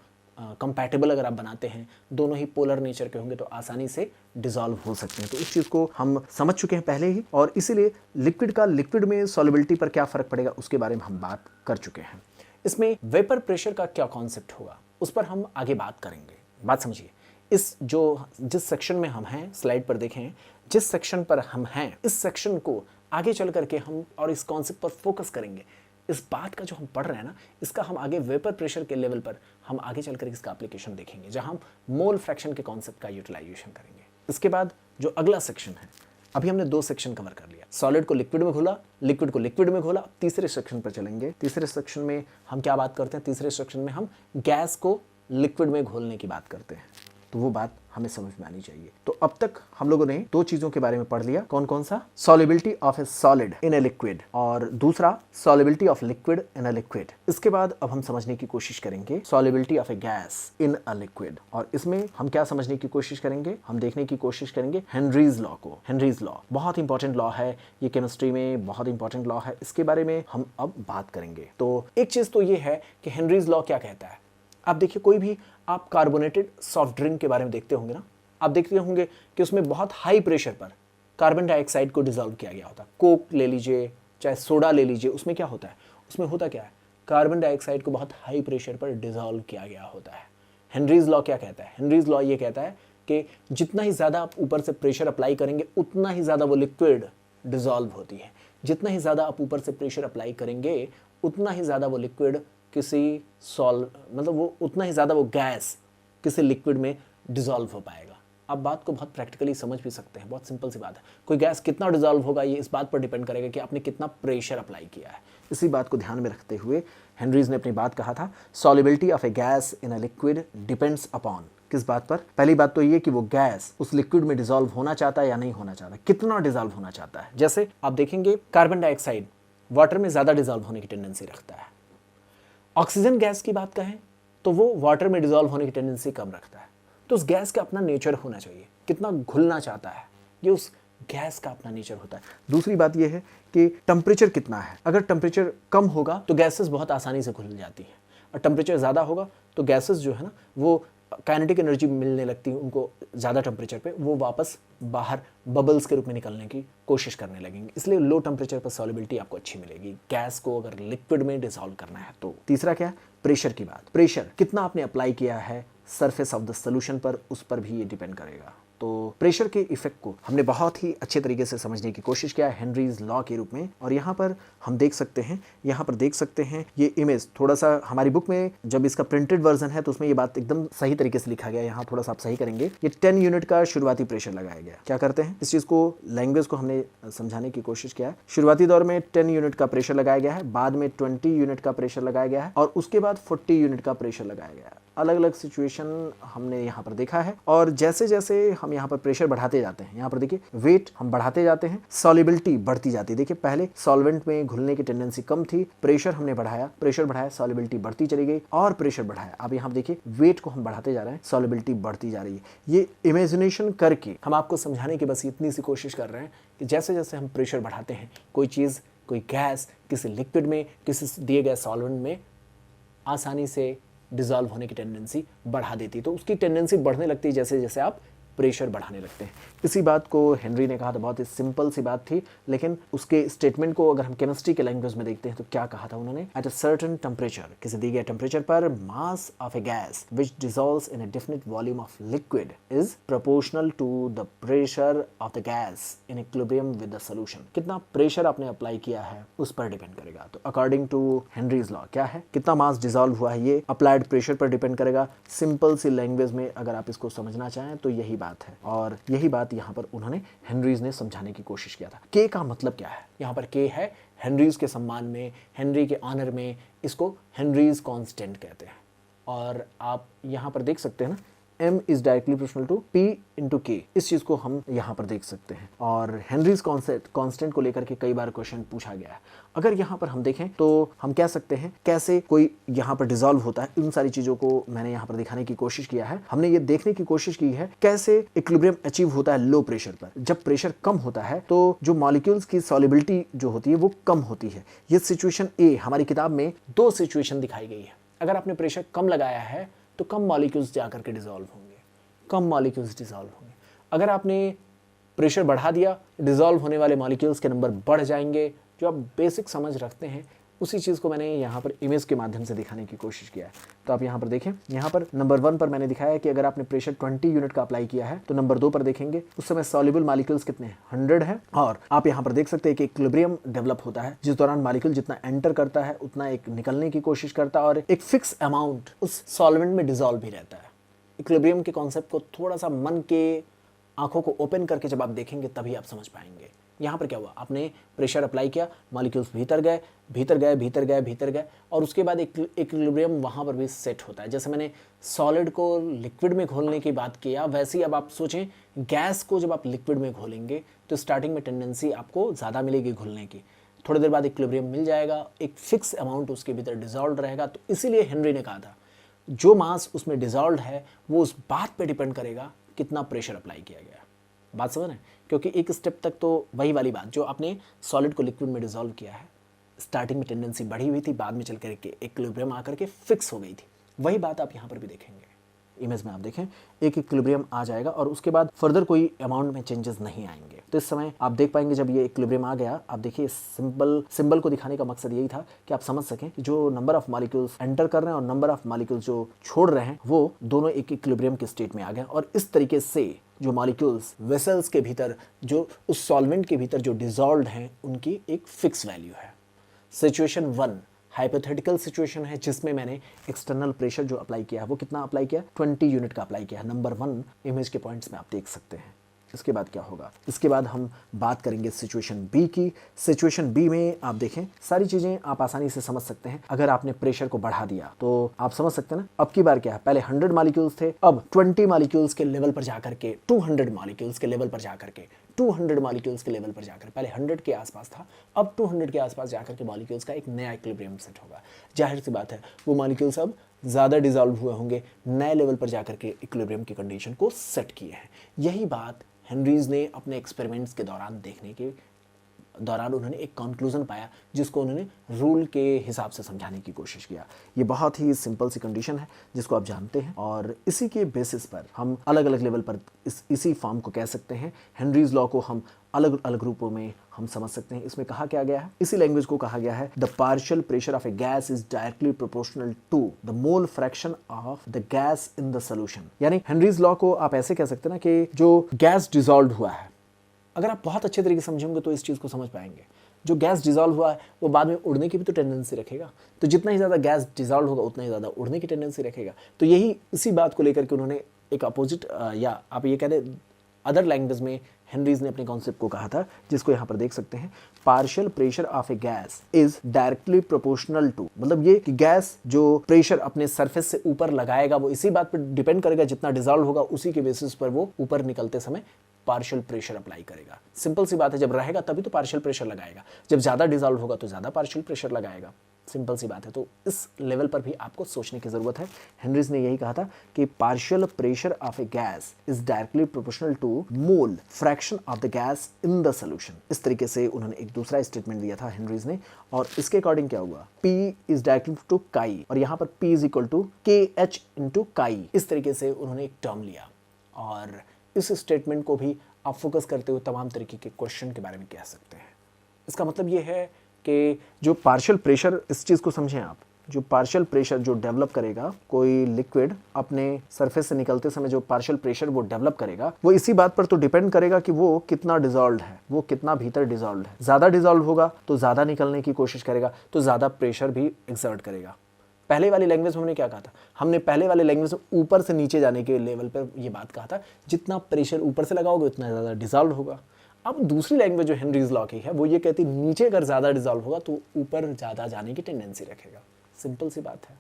कंपैटिबल अगर आप बनाते हैं, दोनों ही पोलर नेचर के होंगे, तो आसानी से डिसॉल्व हो सकते हैं। तो इस चीज़ को हम समझ चुके हैं पहले ही, और इसीलिए लिक्विड का लिक्विड में सॉल्युबिलिटी पर क्या फ़र्क पड़ेगा उसके बारे में हम बात कर चुके हैं। इसमें वेपर प्रेशर का क्या कॉन्सेप्ट होगा उस पर हम आगे बात करेंगे। बात समझिए, जिस सेक्शन में हम हैं, स्लाइड पर देखें, जिस सेक्शन पर हम हैं, इस सेक्शन को आगे चल करके हम और इस कॉन्सेप्ट पर फोकस करेंगे। इस बात का जो हम पढ़ रहे हैं ना, इसका हम आगे वेपर प्रेशर के लेवल पर हम आगे चलकर इसका एप्लीकेशन देखेंगे, जहां हम मोल फ्रैक्शन के कॉन्सेप्ट का यूटिलाइजेशन करेंगे। इसके बाद जो अगला सेक्शन है, अभी हमने 2 सेक्शन कवर कर लिया, सॉलिड को लिक्विड में घोला, लिक्विड को लिक्विड में घोला। तीसरे सेक्शन पर चलेंगे। तीसरे सेक्शन में हम क्या बात करते हैं? तीसरे सेक्शन में हम गैस को लिक्विड में घोलने की बात करते हैं। तो वो बात हमें समझ में आनी चाहिए। तो अब तक हम लोगों ने 2 चीजों के बारे में पढ़ लिया। कौन कौन सा? Solubility of A solid in a liquid, और दूसरा solubility of liquid in a liquid. इसके बाद अब हम समझने की कोशिश करेंगे solubility of a gas in a liquid, और इसमें हम क्या समझने की कोशिश करेंगे? हम देखने की कोशिश करेंगे हेनरीज लॉ को। हेनरीज लॉ बहुत इंपॉर्टेंट लॉ है, ये केमिस्ट्री में बहुत इंपॉर्टेंट लॉ है, इसके बारे में हम अब बात करेंगे। तो एक चीज तो ये है कि हेनरीज लॉ क्या कहता है आप देखिए कोई भी आप कार्बोनेटेड सॉफ्ट ड्रिंक के बारे में देखते होंगे ना, आप देखते होंगे कि उसमें बहुत हाई प्रेशर पर कार्बन डाइऑक्साइड को डिजोल्व किया गया होता है। कोक ले लीजिए, चाहे सोडा ले लीजिए, उसमें क्या होता है, उसमें होता क्या है, कार्बन डाइऑक्साइड को बहुत हाई प्रेशर पर डिजोल्व किया गया होता है। हेनरीज लॉ क्या कहता है, हेनरीज लॉ ये कहता है कि जितना ही ज़्यादा आप ऊपर से प्रेशर अप्लाई करेंगे उतना ही ज़्यादा वो लिक्विड डिजोल्व होती है। जितना ही ज़्यादा आप ऊपर से प्रेशर अप्लाई करेंगे उतना ही ज़्यादा वो लिक्विड किसी मतलब वो उतना ही ज़्यादा वो गैस किसी लिक्विड में डिजोल्व हो पाएगा। आप बात को बहुत प्रैक्टिकली समझ भी सकते हैं, बहुत सिंपल सी बात है। कोई गैस कितना डिजोल्व होगा ये इस बात पर डिपेंड करेगा कि आपने कितना प्रेशर अप्लाई किया है। इसी बात को ध्यान में रखते हुए हेनरीज ने अपनी बात कहा था, solubility of a gas in a liquid depends upon, किस बात पर, पहली बात तो ये कि वो गैस उस लिक्विड में डिजोल्व होना चाहता है या नहीं होना चाहता, कितना डिजोल्व होना चाहता है। जैसे आप देखेंगे कार्बन डाइऑक्साइड वाटर में ज़्यादा डिजोल्व होने की टेंडेंसी रखता है। ऑक्सीजन गैस की बात कहें तो वो वाटर में डिजोल्व होने की टेंडेंसी कम रखता है। तो उस गैस का अपना नेचर होना चाहिए, कितना घुलना चाहता है, ये उस गैस का अपना नेचर होता है। दूसरी बात यह है कि टेम्परेचर कितना है। अगर टेम्परेचर कम होगा तो गैसेस बहुत आसानी से घुल जाती हैं, और टेम्परेचर ज़्यादा होगा तो गैसेस जो है ना वो काइनेटिक एनर्जी मिलने लगती है उनको ज़्यादा टेम्परेचर पे, वो वापस बाहर बबल्स के रूप में निकलने की कोशिश करने लगेंगे। इसलिए लो टेम्परेचर पर सॉल्युबिलिटी आपको अच्छी मिलेगी गैस को अगर लिक्विड में डिसॉल्व करना है तो। तीसरा क्या है, प्रेशर की बात। प्रेशर कितना आपने अप्लाई किया है सरफेस ऑफ द सोल्यूशन पर, उस पर भी ये डिपेंड करेगा। तो प्रेशर के इफेक्ट को हमने बहुत ही अच्छे तरीके से समझने की कोशिश किया है हेनरीज लॉ के रूप में। और यहाँ पर हम देख सकते हैं, यहाँ पर देख सकते हैं ये इमेज, थोड़ा सा हमारी बुक में जब इसका प्रिंटेड वर्जन है तो उसमें ये बात एकदम सही तरीके से लिखा गया है। यहाँ थोड़ा सा आप सही करेंगे, ये 10 यूनिट का शुरुआती प्रेशर लगाया गया। क्या करते हैं, इस चीज़ को लैंग्वेज को हमने समझाने की कोशिश किया है। शुरुआती दौर में 10 यूनिट का प्रेशर लगाया गया है, बाद में 20 यूनिट का प्रेशर लगाया गया है, और उसके बाद 40 यूनिट का प्रेशर लगाया गया है। अलग अलग सिचुएशन हमने यहाँ पर देखा है। और जैसे जैसे हम यहाँ पर प्रेशर बढ़ाते जाते हैं, यहाँ पर देखिए वेट हम बढ़ाते जाते हैं, सॉल्युबिलिटी बढ़ती जाती है। देखिए पहले सॉल्वेंट में घुलने की टेंडेंसी कम थी, प्रेशर हमने बढ़ाया, प्रेशर बढ़ाया, सॉल्युबिलिटी बढ़ती चली गई, और प्रेशर बढ़ाया। अब यहाँ देखिए वेट को हम बढ़ाते जा रहे हैं, सॉल्युबिलिटी बढ़ती जा रही है। ये इमेजिनेशन करके हम आपको समझाने की बस इतनी सी कोशिश कर रहे हैं कि जैसे जैसे हम प्रेशर बढ़ाते हैं कोई चीज़, कोई गैस किसी लिक्विड में, किसी दिए गए सॉल्वेंट में आसानी से डिसॉल्व होने की टेंडेंसी बढ़ा देती है। तो उसकी टेंडेंसी बढ़ने लगती है जैसे जैसे आप प्रेशर बढ़ाने लगते हैं। इसी बात को हेनरी ने कहा था, बहुत ही सिंपल सी बात थी, लेकिन उसके स्टेटमेंट को अगर हम केमिस्ट्री के लैंग्वेज में देखते हैं तो क्या कहा था उन्होंने, एट अ सर्टेन टेम्परेचर, किसी दिए गए टेम्परेचर पर mass of a gas which dissolves in a definite volume of liquid is proportional to the pressure of the gas in equilibrium with the solution. कितना प्रेशर आपने apply किया है उस पर डिपेंड करेगा। तो अकॉर्डिंग टू हेनरीज लॉ क्या है, कितना मास डिसॉल्व हुआ है ये अप्लाइड प्रेशर पर डिपेंड करेगा। सिंपल सी लैंग्वेज में अगर आप इसको समझना चाहें तो यही बात है, और यही बात यहाँ पर उन्होंने हेनरीज ने समझाने की कोशिश किया था। के का मतलब क्या है, यहाँ पर के है हेनरीज के सम्मान में, हेनरी के ऑनर में, इसको हेनरीज कांस्टेंट कहते हैं। और आप यहाँ पर देख सकते हैं ना, m is directly proportional to p into k, इस चीज को हम यहाँ पर देख सकते हैं। और हेनरीज कांस्टेंट को लेकर के कई बार क्वेश्चन पूछा गया है। अगर यहाँ पर हम देखें तो हम कह सकते हैं कैसे कोई यहाँ पर डिसॉल्व होता है, इन सारी चीजों को मैंने यहाँ पर दिखाने की कोशिश किया है। हमने ये देखने की कोशिश की है कैसे इक्विलिब्रियम अचीव होता है लो प्रेशर पर। जब प्रेशर कम होता है तो जो मॉलिक्यूल्स की सॉल्युबिलिटी जो होती है वो कम होती है। ये सिचुएशन ए, हमारी किताब में 2 सिचुएशन दिखाई गई है। अगर आपने प्रेशर कम लगाया है तो कम मॉलिक्यूल्स जाकर के डिसॉल्व होंगे, कम मॉलिक्यूल्स डिसॉल्व होंगे। अगर आपने प्रेशर बढ़ा दिया, डिसॉल्व होने वाले मॉलिक्यूल्स के नंबर बढ़ जाएंगे। जो आप बेसिक समझ रखते हैं उसी चीज़ को मैंने यहाँ पर इमेज के माध्यम से दिखाने की कोशिश किया है। तो आप यहाँ पर देखें, यहाँ पर नंबर 1 पर मैंने दिखाया है कि अगर आपने प्रेशर 20 यूनिट का अप्लाई किया है तो नंबर 2 पर देखेंगे उस समय सॉल्युबल मॉलिक्यूल्स कितने हैं, 100 है। और आप यहाँ पर देख सकते हैं कि इक्विलिब्रियम डेवलप होता है, जिस दौरान मॉलिक्यूल जितना एंटर करता है उतना एक निकलने की कोशिश करता है, और एक फिक्स अमाउंट उस सॉल्वेंट में डिसॉल्व भी रहता है। इक्विलिब्रियम के कॉन्सेप्ट को थोड़ा सा मन के आंखों को ओपन करके जब आप देखेंगे तभी आप समझ पाएंगे। यहाँ पर क्या हुआ, आपने प्रेशर अप्लाई किया, मॉलिक्यूल्स भीतर गए, भीतर गए, भीतर गए, भीतर गए, और उसके बाद इक्विलिब्रियम वहाँ पर भी सेट होता है। जैसे मैंने सॉलिड को लिक्विड में घोलने की बात किया, वैसे ही अब आप सोचें गैस को जब आप लिक्विड में घोलेंगे तो स्टार्टिंग में टेंडेंसी आपको ज़्यादा मिलेगी घुलने की, थोड़ी देर बाद इक्विलिब्रियम मिल जाएगा, एक फिक्स अमाउंट उसके भीतर डिसॉल्व रहेगा। तो इसीलिए हेनरी ने कहा था जो मास उसमें डिसॉल्व है वो उस बात पे डिपेंड करेगा कितना प्रेशर अप्लाई किया गया। बात समझ रहे हैं, क्योंकि एक स्टेप तक तो वही वाली बात, जो आपने सॉलिड को लिक्विड में डिसॉल्व किया है, स्टार्टिंग में टेंडेंसी बढ़ी हुई थी, बाद में चल कर के इक्विलिब्रियम आकर के फिक्स हो गई थी। वही बात आप यहाँ पर भी देखेंगे। इमेज में आप देखें एक इक्विलिब्रियम आ जाएगा और उसके बाद फर्दर कोई अमाउंट में चेंजेस नहीं आएंगे। तो इस समय आप देख पाएंगे जब ये इक्विलिब्रियम आ गया, आप देखिए सिंबल को दिखाने का मकसद यही था कि आप समझ सकें कि जो नंबर ऑफ मॉलिक्यूल्स एंटर कर रहे हैं और नंबर ऑफ मॉलिक्यूल्स जो छोड़ रहे हैं वो दोनों एक इक्विलिब्रियम के स्टेट में आ गए और इस तरीके से जो मॉलिक्यूल्स वेसल्स के भीतर जो उस सॉल्वेंट के भीतर जो डिसॉल्व्ड हैं उनकी एक फिक्स वैल्यू है। सिचुएशन 1 हाइपोथेटिकल सिचुएशन है जिसमें मैंने एक्सटर्नल प्रेशर जो अप्लाई किया है वो कितना अप्लाई किया, 20 यूनिट का अप्लाई किया है। नंबर 1 इमेज के पॉइंट्स में आप देख सकते हैं। इसके बाद क्या होगा, इसके बाद हम बात करेंगे सिचुएशन बी की। सिचुएशन बी में आप देखें सारी चीजें आप आसानी से समझ सकते हैं। अगर आपने प्रेशर को बढ़ा दिया तो आप समझ सकते हैं ना, अब की बार क्या है, पहले 100 मॉलिक्यूल्स थे, अब 20 मॉलिक्यूल्स के लेवल पर जाकर के 200 मॉलिक्यूल्स के लेवल पर जाकर के 200 मॉलिक्यूल्स के लेवल पर जाकर, पहले 100 के आसपास था, अब 200 के आसपास जाकर के मॉलिक्यूल्स का एक नया इक्विलिब्रियम सेट होगा। जाहिर सी बात है वो मॉलिक्यूल्स अब ज़्यादा डिसॉल्व हुए होंगे, नए लेवल पर जाकर के इक्विलिब्रियम की कंडीशन को सेट किए हैं। यही बात हेनरीज ने अपने एक्सपेरिमेंट्स के दौरान देखने के दौरान उन्होंने एक कंक्लूजन पाया जिसको उन्होंने रूल के हिसाब से समझाने की कोशिश किया। ये बहुत ही सिंपल सी कंडीशन है जिसको आप जानते हैं और इसी के बेसिस पर हम अलग अलग लेवल पर इसी फॉर्म को कह सकते हैं। हेनरीज लॉ को हम अलग अलग रूपों में हम समझ सकते हैं। इसमें कहा क्या गया है, इसी लैंग्वेज को कहा गया है, the partial pressure of a gas is directly proportional to the mole fraction of the gas in the solution. यानी हेनरीज लॉ को आप ऐसे कह सकते हैं ना कि जो गैस डिसॉल्व हुआ है, अगर आप बहुत अच्छे तरीके से समझेंगे तो इस चीज़ को समझ पाएंगे। जो गैस डिसॉल्व हुआ है वो बाद में उड़ने की भी तो टेंडेंसी रखेगा, तो जितना ही ज़्यादा गैस डिसॉल्व होगा उतना ही ज़्यादा उड़ने की टेंडेंसी रखेगा। तो यही इसी बात को लेकर के उन्होंने एक अपोजिट या आप ये कह दें अदर लैंग्वेज में हेनरीज ने अपने कॉन्सेप्ट को कहा था, जिसको यहाँ पर देख सकते हैं, partial pressure of a gas is directly proportional to, मतलब ये कि गैस जो प्रेशर अपने सरफेस से ऊपर लगाएगा वो इसी बात पर डिपेंड करेगा, जितना डिसॉल्व होगा उसी के बेसिस पर वो ऊपर निकलते समय पार्शियल प्रेशर अप्लाई करेगा। सिंपल सी बात है, जब रहेगा तभी तो पार्शियल प्रेशर लगाएगा, जब ज़्यादा डिसॉल्व होगा तो ज़्यादा पार्शियल प्रेशर लगाएगा। सिंपल सी बात है। तो इस लेवल पर भी आपको सोचने की ज़रूरत है। हेनरीज ने यही कहा था कि partial pressure of a gas is directly proportional to mole fraction of the gas in the solution. इस तरीके से उन्होंने एक दूसरा स्टेटमेंट दिया था हेनरीज ने, और इसके अकॉर्डिंग क्या हुआ, P इज डायरेक्टली टू काई, और यहाँ पर P is equal to KH into chi. इस तरीके से उन्होंने एक टर्म लिया, और इस स्टेटमेंट को भी आप फोकस करते हुए तमाम तरीके के क्वेश्चन के बारे में कह सकते हैं। इसका मतलब ये है कि जो पार्शियल प्रेशर, इस चीज़ को समझें आप, जो पार्शियल प्रेशर जो डेवलप करेगा कोई लिक्विड अपने सरफेस से निकलते समय, जो पार्शियल प्रेशर वो डेवलप करेगा वो इसी बात पर तो डिपेंड करेगा कि वो कितना डिसॉल्व्ड है, वो कितना भीतर डिसॉल्व्ड है। ज़्यादा डिसॉल्व होगा तो ज़्यादा निकलने की कोशिश करेगा, तो ज़्यादा प्रेशर भी एक्सर्ट करेगा। पहले वाली लैंग्वेज में हमने क्या कहा था, हमने पहले वाले लैंग्वेज में ऊपर से नीचे जाने के लेवल पर ये बात कहा था, जितना प्रेशर ऊपर से लगाओगे उतना ज़्यादा डिसॉल्व होगा। अब दूसरी लैंग्वेज जो हेनरीज लॉ की है वो ये कहती है नीचे अगर ज़्यादा डिसॉल्व होगा तो ऊपर ज़्यादा जाने की टेंडेंसी रखेगा। सिंपल सी बात है।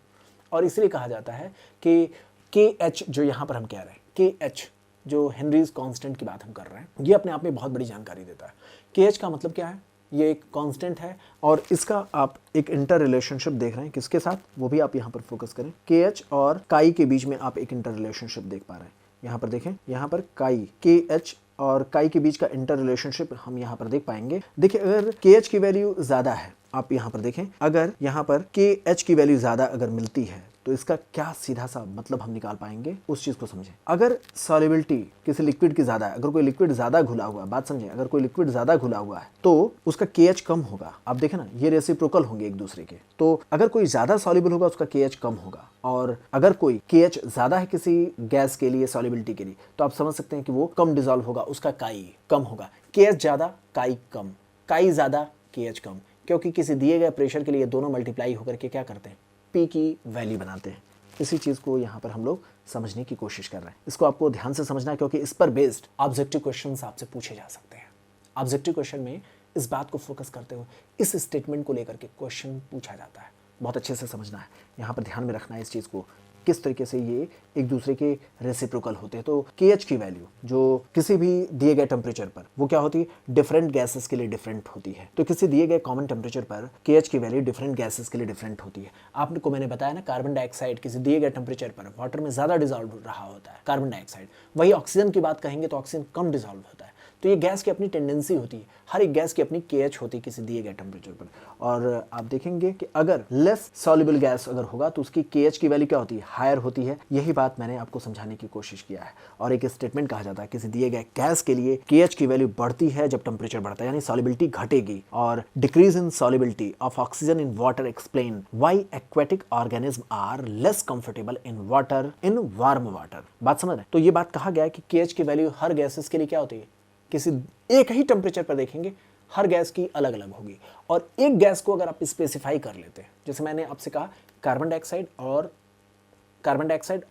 और इसलिए कहा जाता है कि KH जो यहाँ पर हम कह रहे हैं, KH जो हेनरीज कांस्टेंट की बात हम कर रहे हैं, ये अपने आप में बहुत बड़ी जानकारी देता है। KH का मतलब क्या है, ये एक कांस्टेंट है और इसका आप एक इंटर रिलेशनशिप देख रहे हैं, किसके साथ, वो भी आप यहाँ पर फोकस करें। KH और काई के बीच में आप एक इंटर रिलेशनशिप देख पा रहे हैं। यहाँ पर देखें, यहाँ पर काई, KH और काई के बीच का इंटर रिलेशनशिप हम यहाँ पर देख पाएंगे। देखिए अगर KH की वैल्यू ज़्यादा है, आप यहाँ पर देखें, अगर यहाँ पर KH की वैल्यू ज़्यादा अगर मिलती है तो इसका क्या सीधा सा मतलब हम निकाल पाएंगे, उस चीज़ को समझें। अगर सॉल्युबिलिटी किसी लिक्विड की ज़्यादा है, अगर कोई लिक्विड ज़्यादा घुला हुआ है, बात समझें, अगर कोई लिक्विड ज़्यादा घुला हुआ है तो उसका KH कम होगा। आप देखें ना, ये रेसिप्रोकल होंगे एक दूसरे के। तो अगर कोई ज़्यादा सॉल्युबल होगा उसका KH कम होगा, और अगर कोई KH ज़्यादा है किसी गैस के लिए, सॉल्युबिलिटी के लिए, तो आप समझ सकते हैं कि वो कम डिसॉल्व होगा, उसका काई कम होगा। KH ज़्यादा, काई कम, काई ज़्यादा, KH कम, क्योंकि किसी दिए गए प्रेशर के लिए दोनों मल्टीप्लाई होकर के क्या करते हैं, P की वैल्यू बनाते हैं। इसी चीज़ को यहाँ पर हम लोग समझने की कोशिश कर रहे हैं। इसको आपको ध्यान से समझना है, क्योंकि इस पर बेस्ड ऑब्जेक्टिव क्वेश्चंस आपसे पूछे जा सकते हैं। ऑब्जेक्टिव क्वेश्चन में इस बात को फोकस करते हुए इस स्टेटमेंट को लेकर के क्वेश्चन पूछा जाता है। बहुत अच्छे से समझना है, यहाँ पर ध्यान में रखना है इस चीज़ को, किस तरीके से ये एक दूसरे के रेसिप्रोकल होते हैं। तो KH की वैल्यू जो किसी भी दिए गए टेम्परेचर पर वो क्या होती है, डिफरेंट गैसेस के लिए डिफरेंट होती है। तो किसी दिए गए कॉमन टेम्परेचर पर KH की वैल्यू डिफरेंट गैसेस के लिए डिफरेंट होती है। आपको मैंने बताया ना, कार्बन डाइऑक्साइड किसी दिए गए टेम्परेचर पर वाटर में ज़्यादा डिसॉल्व रहा होता है, कार्बन डाइऑक्साइड। वही ऑक्सीजन की बात कहेंगे तो ऑक्सीजन कम डिसॉल्व होता है। तो ये गैस की अपनी टेंडेंसी होती है, हर एक गैस की अपनी KH होती है किसी दिए गए टेम्परेचर पर। और आप देखेंगे कि अगर लेस सॉल्युबल गैस अगर होगा तो उसकी KH की वैल्यू क्या होती है, हायर होती है। यही बात मैंने आपको समझाने की कोशिश किया है। और एक स्टेटमेंट कहा जाता है किसी दिए गए गैस के लिए KH की वैल्यू बढ़ती है जब टेम्परेचर बढ़ता है, यानी सॉल्युबिलिटी घटेगी। और decrease in solubility of oxygen in water explain why aquatic organism are less comfortable in water in warm water. बात समझ रहे हैं? तो ये बात कहा गया है कि KH की वैल्यू हर गैसेस के लिए क्या होती है, किसी एक ही टेम्परेचर पर देखेंगे हर गैस की अलग अलग होगी। और एक गैस को अगर आप स्पेसिफाई कर लेते हैं, जैसे मैंने आपसे कहा कार्बन डाइऑक्साइड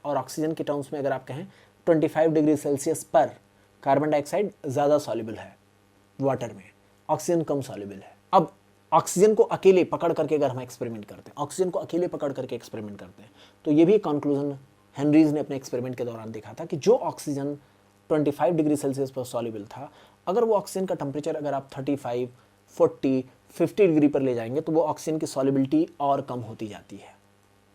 और ऑक्सीजन के टर्म्स में अगर आप कहें 25 डिग्री सेल्सियस पर कार्बन डाइऑक्साइड ज़्यादा सॉल्युबल है वाटर में, ऑक्सीजन कम सॉल्युबल है। अब ऑक्सीजन को अकेले पकड़ करके अगर हम एक्सपेरिमेंट करते हैं, ऑक्सीजन को अकेले पकड़ करके एक्सपेरिमेंट करते हैं, तो ये भी कंक्लूजन हेनरीज ने अपने एक्सपेरिमेंट के दौरान देखा था कि जो ऑक्सीजन 25 डिग्री सेल्सियस पर सॉल्युबल था, अगर वो ऑक्सीजन का टेम्परेचर अगर आप 35, 40, 50 डिग्री पर ले जाएंगे तो वो ऑक्सीजन की सॉल्युबिलिटी और कम होती जाती है।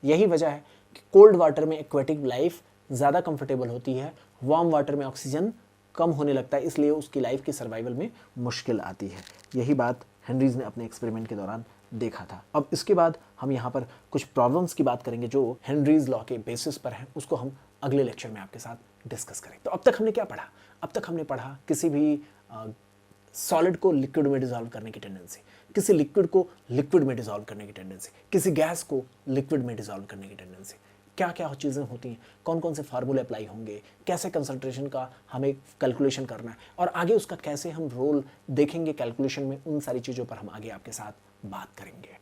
यही वजह है कि कोल्ड वाटर में एक्वेटिक लाइफ ज़्यादा कंफर्टेबल होती है, वार्म वाटर में ऑक्सीजन कम होने लगता है, इसलिए उसकी लाइफ की सर्वाइवल में मुश्किल आती है। यही बात हेनरीज ने अपने एक्सपेरिमेंट के दौरान देखा था। अब इसके बाद हम यहाँ पर कुछ प्रॉब्लम्स की बात करेंगे जो हेनरीज लॉ के बेसिस पर हैं, उसको हम अगले लेक्चर में आपके साथ डिस्कस करेंगे। तो अब तक हमने क्या पढ़ा? अब तक हमने पढ़ा किसी भी सॉलिड को लिक्विड में डिसॉल्व करने की टेंडेंसी, किसी लिक्विड को लिक्विड में डिसॉल्व करने की टेंडेंसी, किसी गैस को लिक्विड में डिसॉल्व करने की टेंडेंसी, क्या क्या चीज़ें होती हैं, कौन कौन से फार्मूले अप्लाई होंगे, कैसे कंसंट्रेशन का हमें कैलकुलेशन करना है, और आगे उसका कैसे हम रोल देखेंगे कैलकुलेशन में, उन सारी चीज़ों पर हम आगे आपके साथ बात करेंगे।